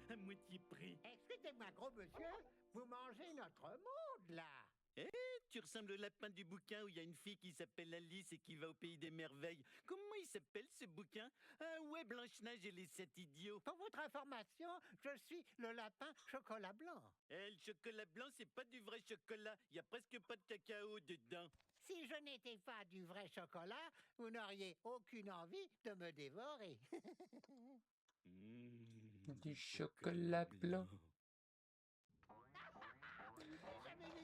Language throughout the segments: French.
à moitié prix. Excusez-moi, gros monsieur, vous mangez notre monde, là. Tu ressembles au lapin du bouquin où il y a une fille qui s'appelle Alice et qui va au pays des merveilles. Comment il s'appelle ce bouquin? Ah ouais, Blanche-Neige et les 7 idiots. Pour votre information, je suis le lapin chocolat blanc. Le chocolat blanc, c'est pas du vrai chocolat. Il y a presque pas de cacao dedans. Si je n'étais pas du vrai chocolat, vous n'auriez aucune envie de me dévorer. Du chocolat blanc.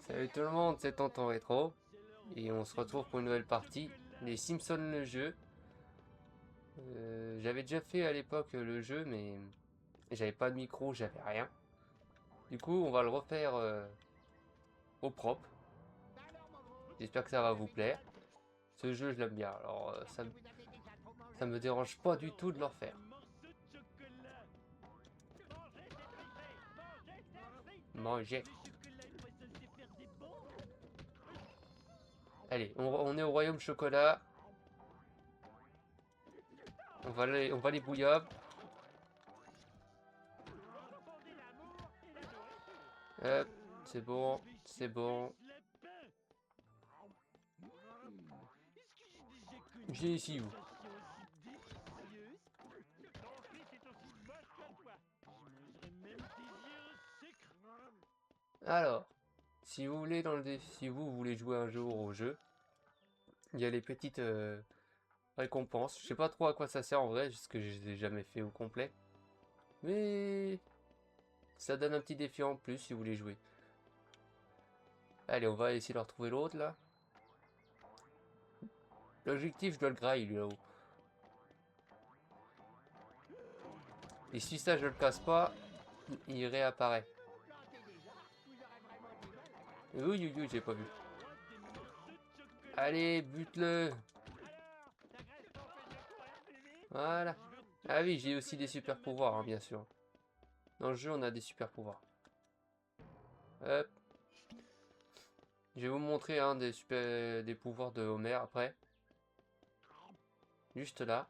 Salut tout le monde, c'est Tonton Rétro. Et on se retrouve pour une nouvelle partie. Les Simpsons le jeu. J'avais déjà fait à l'époque le jeu, mais j'avais pas de micro, j'avais rien. Du coup, on va le refaire au propre. J'espère que ça va vous plaire. Ce jeu, je l'aime bien. Alors, ça me dérange pas du tout de le refaire. Manger. Allez, on est au royaume chocolat. On va les bouillab. Hop, c'est bon, c'est bon. J'ai ici où? Alors, si vous voulez si vous voulez jouer un jour au jeu, il y a les petites récompenses. Je sais pas trop à quoi ça sert en vrai, parce que je les ai jamais fait au complet. Mais ça donne un petit défi en plus si vous voulez jouer. Allez, on va essayer de retrouver l'autre là. L'objectif, je dois le grailler lui là-haut. Et si ça, je le casse pas, il réapparaît. Oui, j'ai pas vu. Allez, bute-le. Voilà. Ah oui, j'ai aussi des super pouvoirs, hein, bien sûr. Dans le jeu, on a des super pouvoirs. Hop. Je vais vous montrer un des pouvoirs de Homer après. Juste là.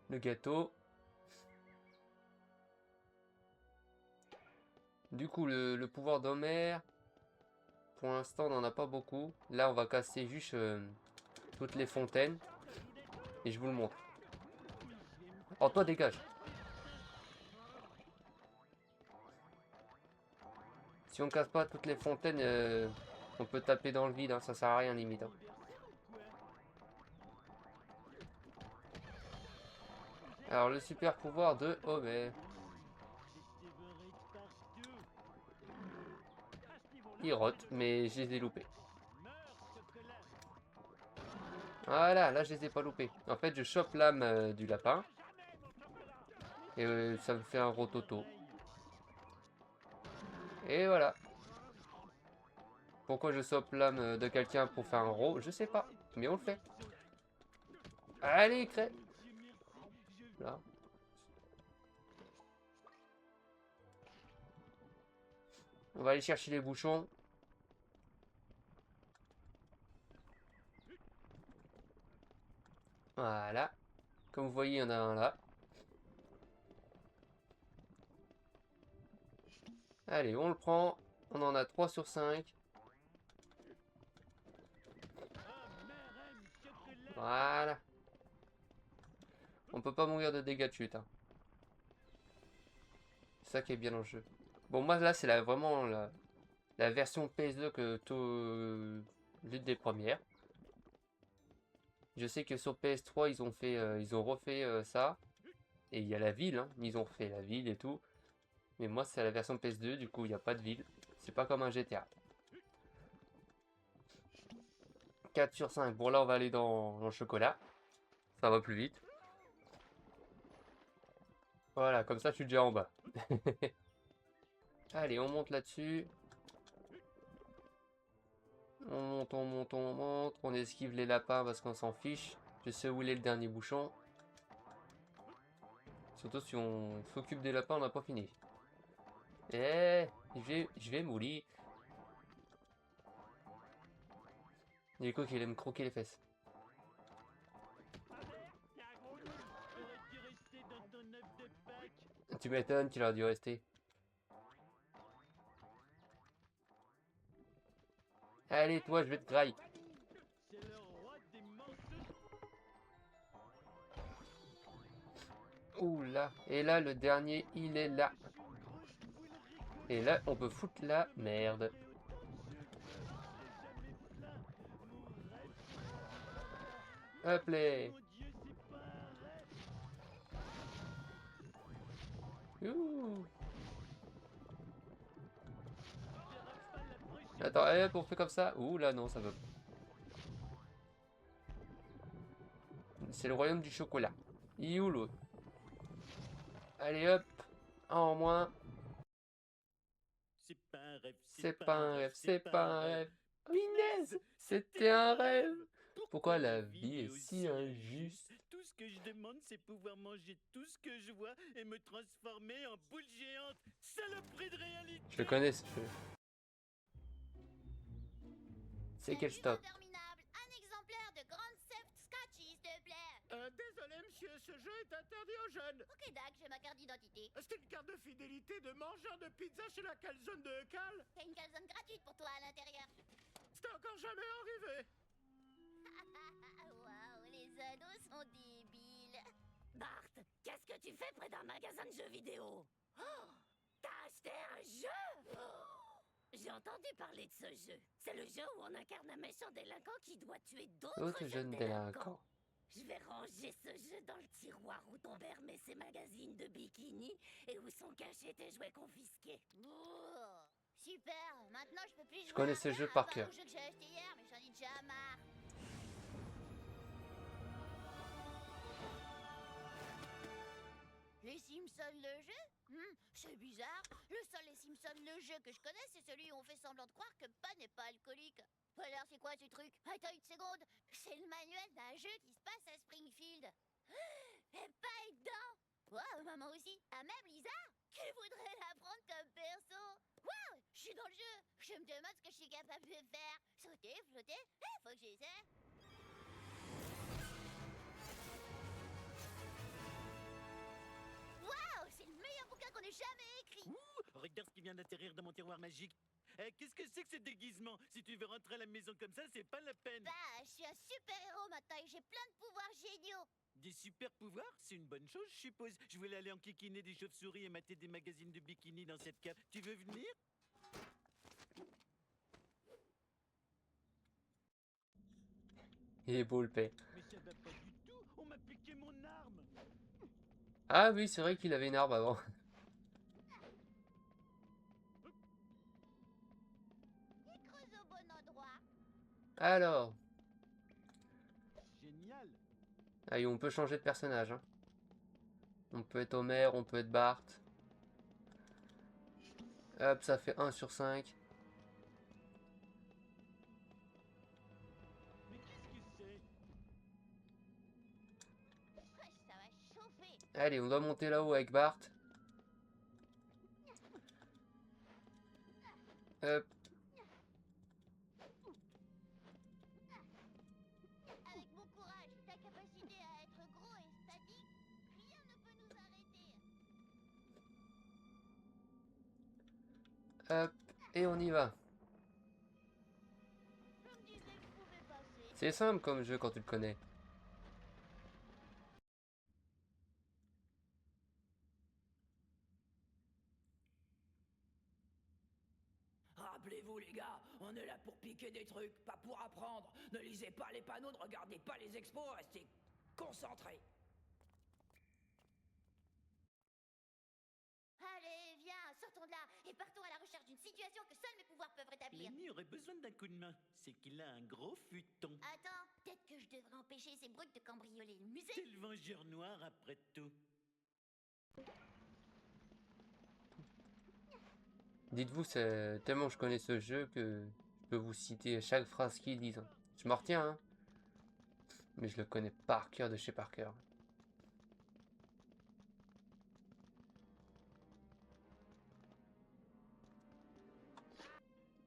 Le gâteau. Du coup, le pouvoir d'Homer, pour l'instant, on n'en a pas beaucoup. Là, on va casser juste toutes les fontaines. Et je vous le montre. Oh, toi, dégage. Si on casse pas toutes les fontaines, on peut taper dans le vide. Hein, ça sert à rien, limite. Hein. Alors, le super pouvoir de Homer. Il rote, mais je les ai loupés. Voilà, là je les ai pas loupés. En fait, je chope l'âme du lapin. Et ça me fait un rototo. Et voilà. Pourquoi je chope l'âme de quelqu'un pour faire un ro, je sais pas. Mais on le fait. Allez, crée. Là. On va aller chercher les bouchons. Voilà. Comme vous voyez, il y en a un là. Allez, on le prend. On en a 3 sur 5. Voilà. On peut pas mourir de dégâts de chute. Hein. C'est ça qui est bien dans le jeu. Bon, moi là, c'est vraiment la version PS2 que l'une des premières. Je sais que sur PS3, ils ont refait ça. Et il y a la ville, hein. Ils ont refait la ville et tout. Mais moi, c'est la version PS2, du coup, il n'y a pas de ville. C'est pas comme un GTA. 4 sur 5. Bon, là, on va aller dans le chocolat. Ça va plus vite. Voilà, comme ça, je suis déjà en bas. Allez, on monte là-dessus. On monte, on monte, on monte. On esquive les lapins parce qu'on s'en fiche. Je sais où il est le dernier bouchon. Surtout si on s'occupe des lapins, on n'a pas fini. Eh, je vais mourir. Du coup, qu'il aime croquer les fesses. Tu m'étonnes qu'il aurait dû rester. Allez, toi, je vais te grailler. C'est le roi des monstres. Ouh là. Et là, le dernier, il est là. Et là, on peut foutre la merde. Hop là. Ouh. Attends, hop, on fait comme ça. Ouh là, non, ça veut. C'est le royaume du chocolat. Il est où l'autre? Allez hop. Un en moins. C'est pas un rêve, C'est pas un rêve, c'est pas un rêve. Punaise, c'était un rêve. Pourquoi la vie est si injuste? Tout ce que je demande, c'est pouvoir manger tout ce que je vois et me transformer en boule géante. Saloperie de réalité. Je connais ce jeu. C'est quel stop? Interminable, un exemplaire de Grand Theft Scotch, s'il te plaît. Désolé, monsieur, ce jeu est interdit aux jeunes. Ok, Dag, j'ai ma carte d'identité. C'est une carte de fidélité de mangeur de pizza chez la calzone de Cal. T'as une calzone gratuite pour toi à l'intérieur. C'était encore jamais arrivé. Waouh, les ados sont débiles. Bart, qu'est-ce que tu fais près d'un magasin de jeux vidéo? Oh, t'as acheté un jeu? Oh, j'ai entendu parler de ce jeu. C'est le jeu où on incarne un méchant délinquant qui doit tuer d'autres jeunes délinquants. Je vais ranger ce jeu dans le tiroir où ton père met ses magazines de bikini et où sont cachés tes jouets confisqués. Ouh, super, maintenant je peux plus jouer. Je connais ce jeu par cœur. C'est le jeu que j'ai acheté hier, mais j'en ai déjà marre. Les Simpsons le jeu? C'est bizarre. Le seul Les Simpsons le jeu que je connais, c'est celui où on fait semblant de croire que Pa n'est pas alcoolique. Alors c'est quoi ce truc? Attends une seconde. C'est le manuel d'un jeu qui se passe à Springfield. Et Pa est dedans. Waouh, maman aussi. Ah, même Lisa, qui voudrait l'apprendre comme perso. Waouh, je suis dans le jeu. Je me demande ce que je suis capable de faire. Sauter, flotter, faut que j'essaie. Waouh, c'est le meilleur bouquin qu'on ait jamais écrit. Ouh, regarde ce qui vient d'atterrir dans mon tiroir magique. Qu'est-ce que c'est que ce déguisement? Si tu veux rentrer à la maison comme ça, c'est pas la peine. Bah, je suis un super-héros maintenant et j'ai plein de pouvoirs géniaux. Des super pouvoirs, c'est une bonne chose, je suppose. Je voulais aller enquiquiner des chauves-souris et mater des magazines de bikini dans cette cave. Tu veux venir? Il est beau le père. Mais ça va pas du tout. On m'a piqué mon arme. Ah oui, c'est vrai qu'il avait une arme avant. Il creuse au bon endroit. Alors, Génial. allez, on peut changer de personnage. Hein. On peut être Homer, on peut être Bart. Hop, ça fait 1 sur 5. Mais qu'est-ce que c'est? Ouais, ça va chauffer. Allez, on doit monter là-haut avec Bart. Hop. Avec mon courage, ta capacité à être gros et statique, rien ne peut nous arrêter. Hop. Et on y va. Je me disais que je pouvais passer. C'est simple comme jeu quand tu le connais. Rappelez-vous les gars, on est là pour piquer des trucs, pas pour apprendre. Ne lisez pas les panneaux, ne regardez pas les expos, restez concentrés. Allez, viens, sortons de là et partons à la recherche d'une situation que seuls mes pouvoirs peuvent rétablir. Lenny aurait besoin d'un coup de main. C'est qu'il a un gros futon. Attends, peut-être que je devrais empêcher ces brutes de cambrioler le musée. C'est le vengeur noir après tout. Dites-vous, c'est tellement je connais ce jeu que je peux vous citer chaque phrase qu'ils disent. Hein. Je m'en retiens, hein. Mais je le connais par cœur de chez par cœur.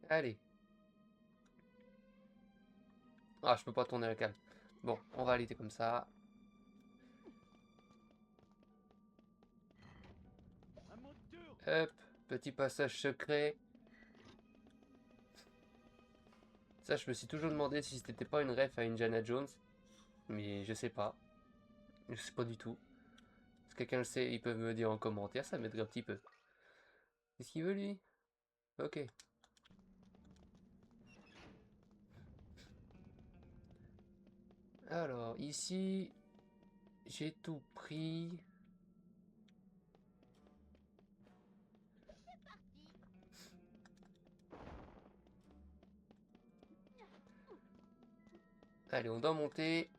Allez. Ah, je peux pas tourner la cam. Bon, on va aller comme ça. Hop, petit passage secret. Ça, je me suis toujours demandé si c'était pas une ref à Indiana Jones. Mais je sais pas. Je sais pas du tout. Si quelqu'un le sait, il peut me le dire en commentaire, ça m'aiderait un petit peu. Qu'est-ce qu'il veut lui? Ok. Alors, ici, j'ai tout pris. Allez, on doit monter.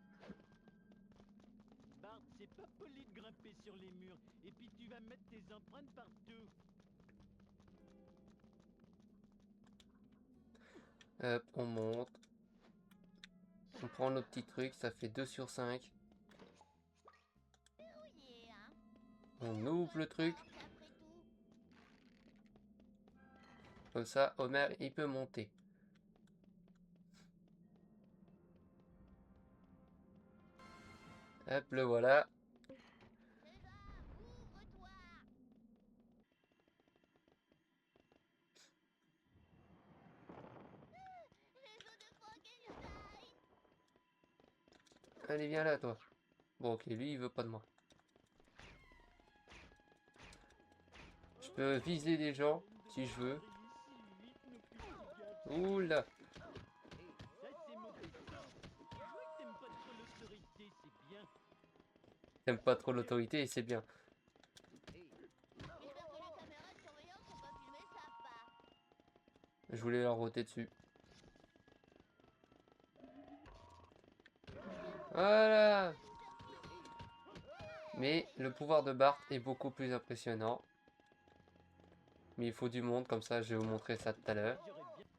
Bart, c'est pas poli de grimper sur les murs. Et puis tu vas mettre tes empreintes partout. Hop, on monte. On prend nos petits trucs, ça fait 2 sur 5. Verrouillé, hein. On ouvre le truc. Après tout. Comme ça, Homer, il peut monter. Hop, le voilà. César, ouvre-toi. Les os de Frankenstein. Allez, viens là, toi. Bon, ok, lui, il veut pas de moi. Je peux viser des gens, si je veux. Oula. Ça, c'est mon petit. Je vois que t'aimes pas trop l'autorité, c'est bien. T'aimes pas trop l'autorité et c'est bien. J'espère que les caméras de surveillance n'ont pas filmé ça, pas. Je voulais leur roter dessus. Voilà. Mais le pouvoir de Bart est beaucoup plus impressionnant. Mais il faut du monde, comme ça je vais vous montrer ça tout à l'heure. J'aurais bien.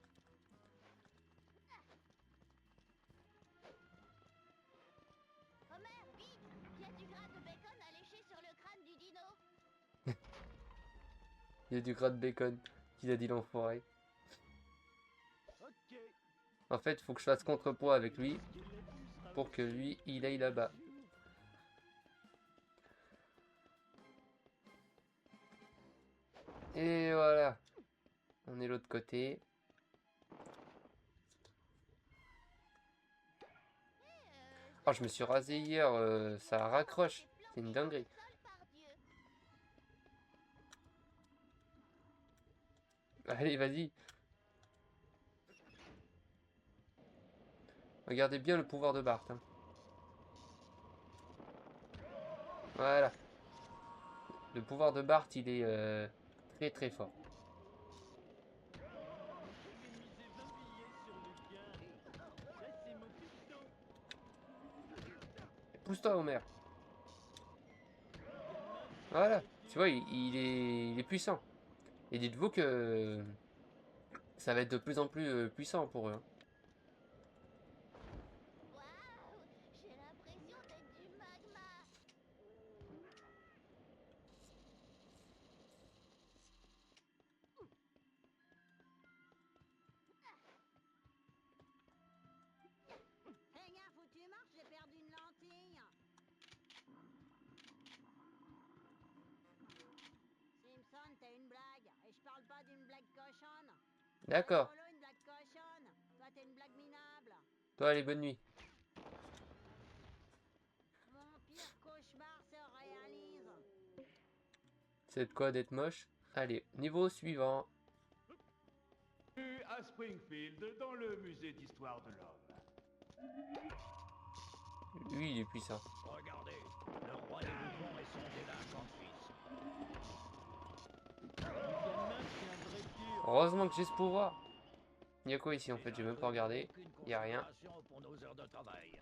Homer, vite. Il y a du gras de bacon à lécher sur le crâne du dino. Il y a du gras de bacon, qu'il a dit l'enfoiré. Ok. En fait, il faut que je fasse contrepoids avec lui pour que lui, il aille là-bas. Et voilà. On est l'autre côté. Oh, je me suis rasé hier, ça raccroche. C'est une dinguerie. Sol, pardieu. Allez, vas-y. Regardez bien le pouvoir de Bart. Hein. Voilà. Le pouvoir de Bart, il est très très fort. Je vais miser 20 billets sur le gain. Ça, c'est mon piston. Pousse-toi, Homer. Voilà. Tu vois, il est puissant. Et dites-vous que ça va être de plus en plus puissant pour eux. Hein. Waouh, j'ai l'impression d'être du magma. Fais gaffe où tu marches, j'ai perdu une lentille. Simpson, t'as une blague. Et je parle pas d'une blague cochonne. D'accord. Solo, une blague cochonne. Toi, t'es une blague minable. Toi, allez, bonne nuit. Mon pire cauchemar se réalise. C'est de quoi d'être moche. Allez, niveau suivant. À Springfield, dans le musée d'histoire de l'homme. Lui, il est puissant. Regardez, le roi des bouffons et son délinquant fils. Le gamin, c'est un vrai dur. Heureusement que j'ai ce pouvoir. Il y a quoi ici en fait? J'ai même pas regardé. Il y a rien. Pour nos heures de travail.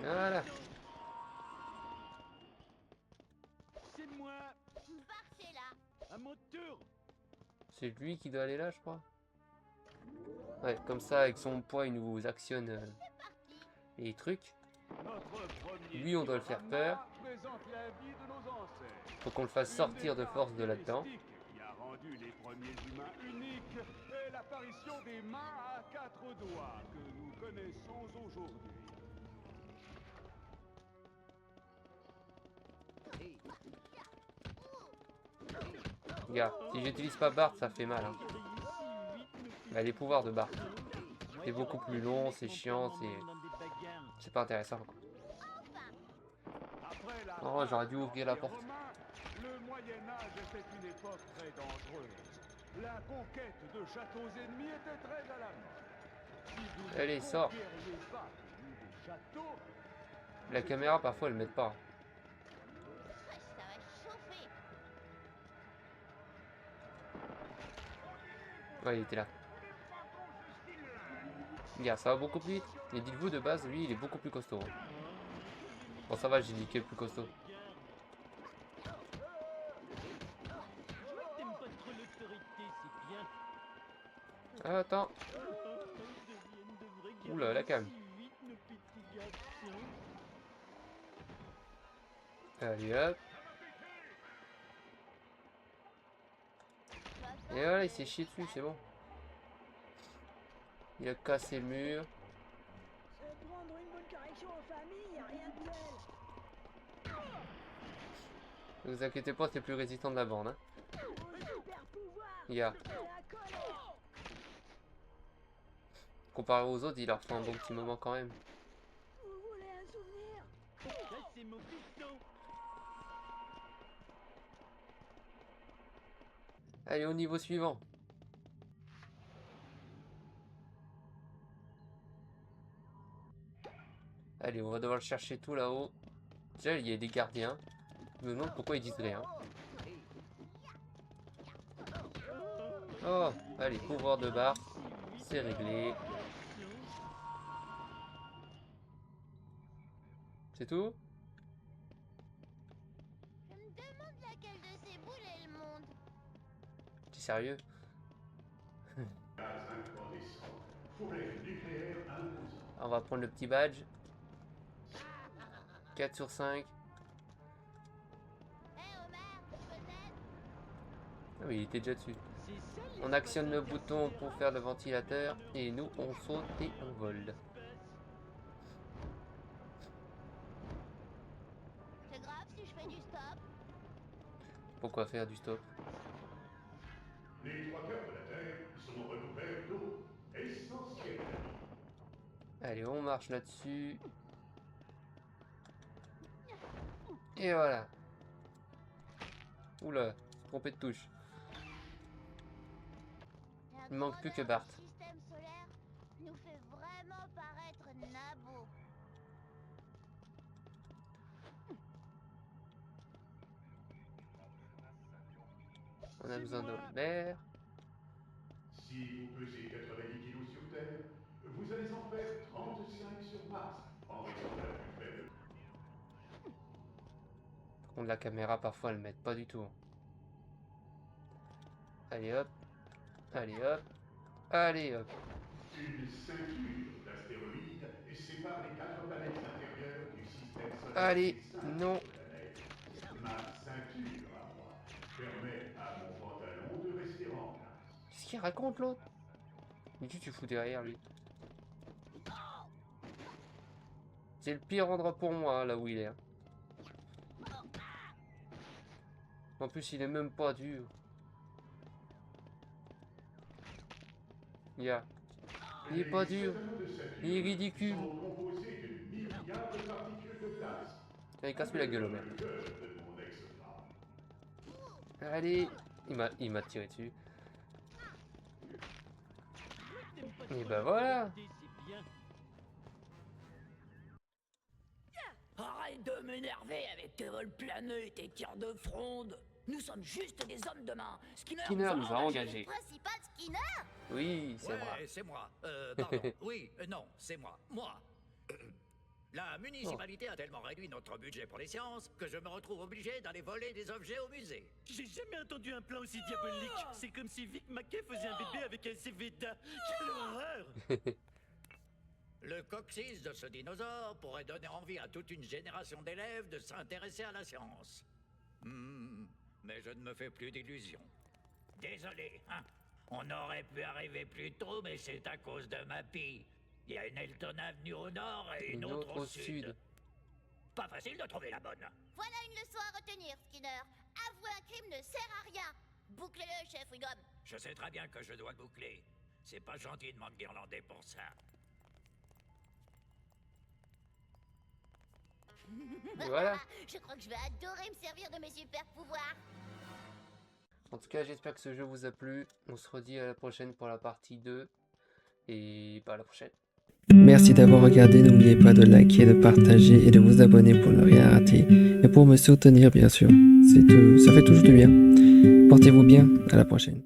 Voilà. C'est moi. Bart est là. À mon tour. C'est lui qui doit aller là, je crois. Ouais, comme ça, avec son poids, il nous actionne les trucs. Lui, on doit le faire peur. Faut qu'on le fasse sortir de force de là-dedans. Qui a rendu les premiers humains uniques est l'apparition des mains à 4 doigts que nous connaissons aujourd'hui. Regarde, si j'utilise pas Bart, ça fait mal. Hein. Bah, les pouvoirs de Bart. C'est beaucoup plus long, c'est chiant, c'est pas intéressant. Quoi. Oh, j'aurais dû ouvrir la porte. Romains, le Moyen-Âge était une époque très dangereuse. La conquête de châteaux ennemis était très à la mode. Si vous Allez, sors. conquériez pas des châteaux, La caméra, parfois, elle m'aide pas. Ça va chauffer. Ouais, il était là. Regarde, ça va beaucoup plus vite. Mais dites-vous, de base, lui, il est beaucoup plus costaud. Bon, ça va, j'ai dit qu'il est plus costaud. Ah, attends. Oula, la calme. Allez, hop. Et voilà, il s'est chié dessus, c'est bon. Il a cassé le mur. Prendre une bonne correction en famille, y a rien de tel. Ne vous inquiétez pas, c'est le plus résistant de la bande. Hein. Super pouvoir, Regarde. c'est la colère. Comparé aux autres, il leur faut un bon petit moment quand même. Vous voulez un souvenir? Ça, c'est mon piston. Allez, au niveau suivant. Allez, on va devoir le chercher tout là-haut. Déjà, il y a des gardiens. Je me demande pourquoi ils disent rien. Oh, allez, pouvoir de Bart. C'est réglé. C'est tout? Je me demande laquelle de ces boules elle monte. T'es sérieux? On va prendre le petit badge. 4 sur 5. Hé Homer, peut-être? Ah oui, il était déjà dessus. On actionne le bouton pour faire le ventilateur. Et nous, on saute et on vole. C'est grave si je fais du stop. Pourquoi faire du stop? Les trois quarts de la Terre sont recouverts d'eau, essentielle. Allez, on marche là-dessus. Et voilà. Oula, trompé de touche. Il manque plus que Bart. Le système solaire nous fait vraiment paraître nabos. On a besoin de l'air. Si vous pesez 90 kilos sur Terre, vous allez en faire 35 sur Mars, en raison de la plus faible. Par contre, la caméra, parfois, elle m'aide pas du tout. Allez, hop. Allez, hop. Allez, hop. Une ceinture d'astéroïdes sépare les 4 planètes intérieures du système solaire. Allez, des 5 non. planètes. Ma ceinture, à moi, permet à mon pantalon de rester en place. Qu'est-ce qu'il raconte, l'autre? Mais tu fous derrière, lui. C'est le pire endroit pour moi, là où il est. Hein. En plus, il est même pas dur. Yeah. Il est pas dur. Il est ridicule. Sont composés de milliards de particules de glace. Allez, casse-lui la gueule, Homer. Le cœur de mon ex-femme. Allez. Il m'a tiré dessus. Et ben voilà. Arrête de m'énerver avec tes vols planeux et tes tirs de fronde. Nous sommes juste des hommes de main. Skinner nous a engagés. Principal Skinner? Oui, c'est Ouais, vrai. c'est moi. Pardon. Oui, non, c'est moi. Moi. La municipalité a tellement réduit notre budget pour les sciences que je me retrouve obligé d'aller voler des objets au musée. J'ai jamais entendu un plan aussi diabolique. C'est comme si Vic Mackey faisait un bébé avec un Cvda. Quelle horreur! Le coccyx de ce dinosaure pourrait donner envie à toute une génération d'élèves de s'intéresser à la science. Mais je ne me fais plus d'illusions. Désolé, hein. On aurait pu arriver plus tôt, mais c'est à cause de ma pie. Il y a une Elton Avenue au nord et une autre au sud. Pas facile de trouver la bonne. Voilà une leçon à retenir, Skinner. Avouer un crime ne sert à rien. Bouclez-le, chef Wiggum. Je sais très bien que je dois le boucler. C'est pas gentil de m'enguirlander pour ça. Voilà. Je crois que je vais adorer me servir de mes super pouvoirs. En tout cas, j'espère que ce jeu vous a plu. On se redit à la prochaine pour la partie 2. Et à la prochaine. Merci d'avoir regardé, n'oubliez pas de liker, de partager et de vous abonner pour ne rien rater. Et pour me soutenir bien sûr, ça fait toujours du bien. Portez-vous bien, à la prochaine.